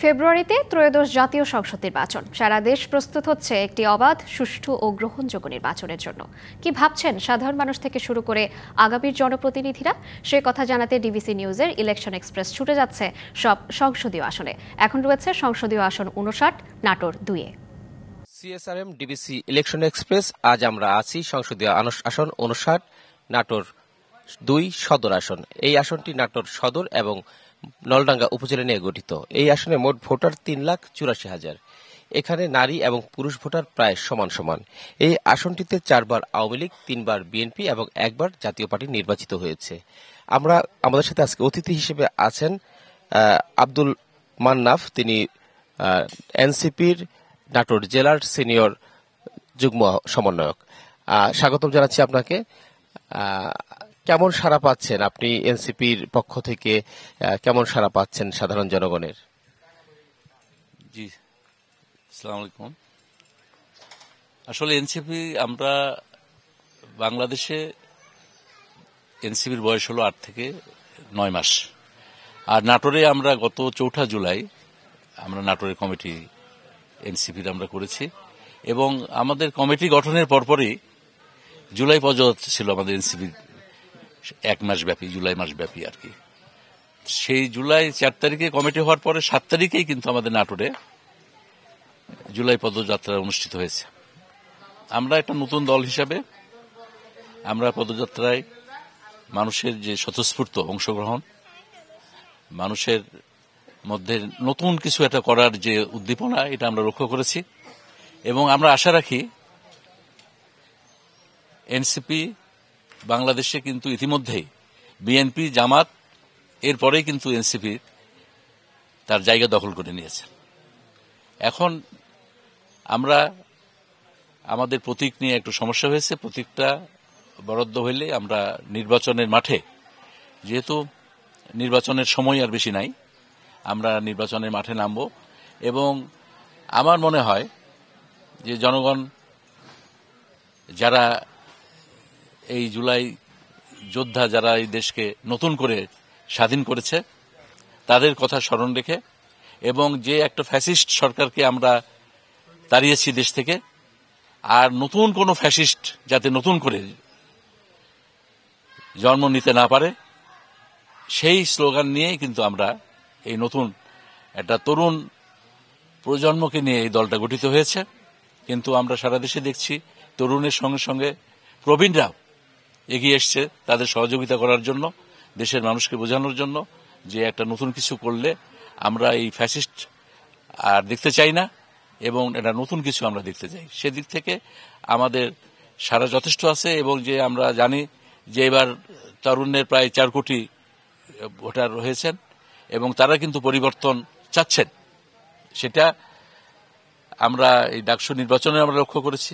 ফেব্রুয়ারিতে ত্রয়োদশ জাতীয় সংসদ নির্বাচন। সারা দেশ প্রস্তুত হচ্ছে একটি অবাধ, সুষ্ঠু ও গ্রহণযোগ্য নির্বাচনের জন্য। কি ভাবছেন সাধারণ মানুষ থেকে শুরু করে আগামীর জনপ্রতিনিধিরা? সে কথা জানাতে ডিবিসি নিউজের ইলেকশন এক্সপ্রেস ছুটে যাচ্ছে সব সংসদীয় আসনে। এখন রয়েছে সংসদীয় আসন 59, নাটোর 2-এ। CSRM DBC election express. আজ আমরা আছি সংসদীয় আসন 59, নাটোর 2 সদর আসন। এই আসনটি নাটোর সদর এবং নলডাঙ্গা উপজেলা নিয়ে গঠিত। এই আসনে মোট ভোটার 3,84,000। এখানে নারী এবং পুরুষ ভোটার প্রায় সমান সমান। এই আসনটিতে 4 বার আওয়ামী লীগ, 3 বার বিএনপি এবং 1 বার জাতীয় পার্টি নির্বাচিত হয়েছে। আমাদের সাথে আজকে অতিথি হিসেবে আছেন আব্দুল মান্নাফ। তিনি এনসিপির নাটোর জেলার সিনিয়র যুগ্ম সমন্বয়ক। স্বাগতম জানাচ্ছি আপনাকে। কেমন সাড়া পাচ্ছেন আপনি এনসিপির পক্ষ থেকে? কেমন সাড়া পাচ্ছেন সাধারণ জনগণের? জি, আসসালামু আলাইকুম। আসলে এনসিপি, আমরা বাংলাদেশে এনসিপির বয়স হলো 8 থেকে 9 মাস। আর নাটোরে আমরা গত 4 জুলাই আমরা নাটোরের কমিটি এনসিপির আমরা করেছি এবং আমাদের কমিটি গঠনের পরপরই জুলাই পর্যন্ত ছিল আমাদের এনসিপির 1 মাস ব্যাপী, জুলাই মাস ব্যাপী আর কি। সেই জুলাই 4 তারিখে কমিটি হওয়ার পরে 7 তারিখেই কিন্তু আমাদের নাটোরে জুলাই পদযাত্রা অনুষ্ঠিত হয়েছে। আমরা একটা নতুন দল হিসাবে আমরা পদযাত্রায় মানুষের যে স্বতঃস্ফূর্ত অংশগ্রহণ, মানুষের মধ্যে নতুন কিছু একটা করার যে উদ্দীপনা, এটা আমরা লক্ষ্য করেছি এবং আমরা আশা রাখি এনসিপি বাংলাদেশে কিন্তু ইতিমধ্যেই বিএনপি, জামাত এরপরেই কিন্তু এনসিপি তার জায়গা দখল করে নিয়েছে। এখন আমরা আমাদের প্রতীক নিয়ে একটু সমস্যা হয়েছে। প্রতীকটা বরাদ্দ হইলে আমরা নির্বাচনের মাঠে, যেহেতু নির্বাচনের সময় আর বেশি নাই, আমরা নির্বাচনের মাঠে নামব এবং আমার মনে হয় যে জনগণ যারা এই জুলাই যোদ্ধা, যারা এই দেশকে নতুন করে স্বাধীন করেছে, তাদের কথা স্মরণ রেখে এবং যে একটা ফ্যাসিস্ট সরকারকে আমরা তাড়িয়েছি দেশ থেকে, আর নতুন কোন ফ্যাসিস্ট যাতে নতুন করে জন্ম নিতে না পারে, সেই স্লোগান নিয়েই কিন্তু আমরা এই নতুন একটা তরুণ প্রজন্মকে নিয়ে এই দলটা গঠিত হয়েছে। কিন্তু আমরা সারা দেশে দেখছি তরুণের সঙ্গে সঙ্গে প্রবীণরাও এগিয়ে এসছে তাদের সহযোগিতা করার জন্য, দেশের মানুষকে বোঝানোর জন্য যে একটা নতুন কিছু করলে আমরা এই ফ্যাসিস্ট আর দেখতে চাই না এবং এটা নতুন কিছু আমরা দেখতে চাই। সেদিক থেকে আমাদের সারা যথেষ্ট আছে এবং যে আমরা জানি যে এবার তরুণের প্রায় 4 কোটি ভোটার হয়েছেন এবং তারা কিন্তু পরিবর্তন চাচ্ছেন। সেটা আমরা এই ডাকসু নির্বাচনে আমরা লক্ষ্য করেছি,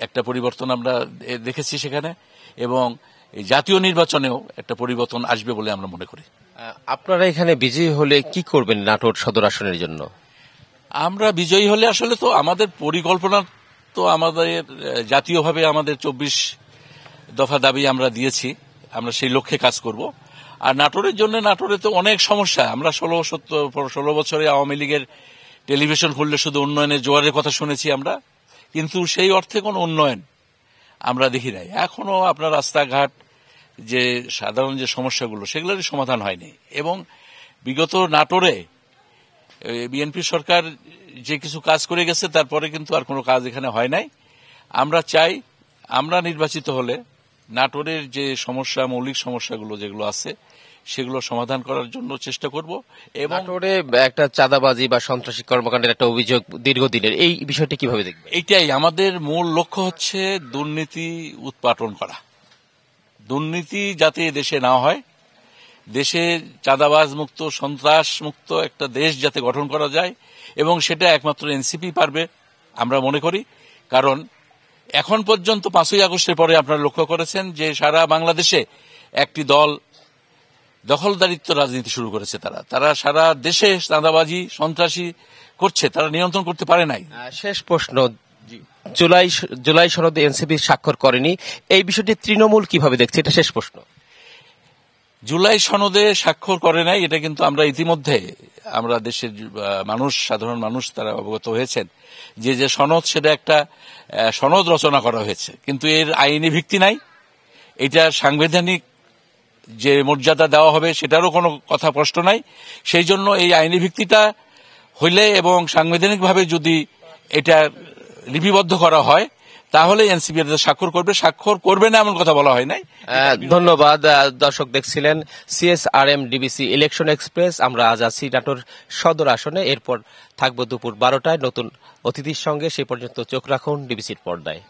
একটা পরিবর্তন আমরা দেখেছি সেখানে, এবং এই জাতীয় নির্বাচনেও একটা পরিবর্তন আসবে বলে আমরা মনে করি। আপনারা এখানে বিজয়ী হলে কি করবেন নাটোর সদর আসনের জন্য? আমরা বিজয়ী হলে আসলে তো আমাদের পরিকল্পনা তো আমাদের জাতীয়ভাবে আমাদের 24 দফা দাবি আমরা দিয়েছি, আমরা সেই লক্ষ্যে কাজ করব। আর নাটোরের জন্য, নাটোরে তো অনেক সমস্যা। আমরা 16 বছরে আওয়ামী লীগের টেলিভিশন খুললে শুধু উন্নয়নের জোয়ারের কথা শুনেছি আমরা, কিন্তু সেই অর্থে কোনো উন্নয়ন আমরা দেখি নাই। এখনো আপনার রাস্তাঘাট, যে সাধারণ যে সমস্যাগুলো, সেগুলোরই সমাধান হয়নি। এবং বিগত নাটোরে বিএনপি সরকার যে কিছু কাজ করে গেছে, তারপরে কিন্তু আর কোনো কাজ এখানে হয় নাই। আমরা চাই আমরা নির্বাচিত হলে নাটোরের যে সমস্যা, মৌলিক সমস্যাগুলো যেগুলো আছে, সেগুলো সমাধান করার জন্য চেষ্টা করব। এবং নাটোরে একটা চাঁদাবাজি বা সন্ত্রাসী কর্মকাণ্ডের একটা অভিযোগ দীর্ঘদিনের, এই বিষয়টি কিভাবে দেখবেন? এইটাই আমাদের মূল লক্ষ্য, হচ্ছে দুর্নীতি উৎপাটন করা। দুর্নীতি যাতে দেশে না হয়, দেশে চাঁদাবাজ মুক্ত, সন্ত্রাস মুক্ত একটা দেশ যাতে গঠন করা যায়, এবং সেটা একমাত্র এনসিপি পারবে আমরা মনে করি। কারণ এখন পর্যন্ত 5ই আগস্টের পরে আপনারা লক্ষ্য করেছেন যে সারা বাংলাদেশে একটি দল দখলদারিত্ব রাজনীতি শুরু করেছে। তারা সারা দেশে চাঁদাবাজি, সন্ত্রাসী করছে, তারা নিয়ন্ত্রণ করতে পারে নাই। শেষ প্রশ্ন, জুলাই সনদে এনসিপি স্বাক্ষর করেনি, এই বিষয়টি তৃণমূল কিভাবে দেখছে? এটা শেষ প্রশ্ন। জুলাই সনদে স্বাক্ষর করে নাই, এটা কিন্তু আমরা ইতিমধ্যে আমরা দেশের মানুষ, সাধারণ মানুষ তারা অবগত হয়েছেন যে সনদ, সেটা একটা সনদ রচনা করা হয়েছে, কিন্তু এর আইনি ভিত্তি নাই। এটা সাংবিধানিক যে মর্যাদা দেওয়া হবে সেটারও কোনো কথা প্রশ্ন নাই। সেই জন্য এই আইনি ভিত্তিটা হইলে এবং সাংবিধানিকভাবে যদি এটা লিপিবদ্ধ করা হয় তাহলে এনসিপি স্বাক্ষর করবে, স্বাক্ষর করবে না এমন কথা বলা হয় নাই। ধন্যবাদ। দর্শক দেখছিলেন CSRM DBC ইলেকশন এক্সপ্রেস। আমরা আজ আছি নাটোর সদর আসনে, এরপর থাকবো দুপুর 12টায় নতুন অতিথির সঙ্গে। সে পর্যন্ত চোখ রাখুন ডিবিসির পর্দায়।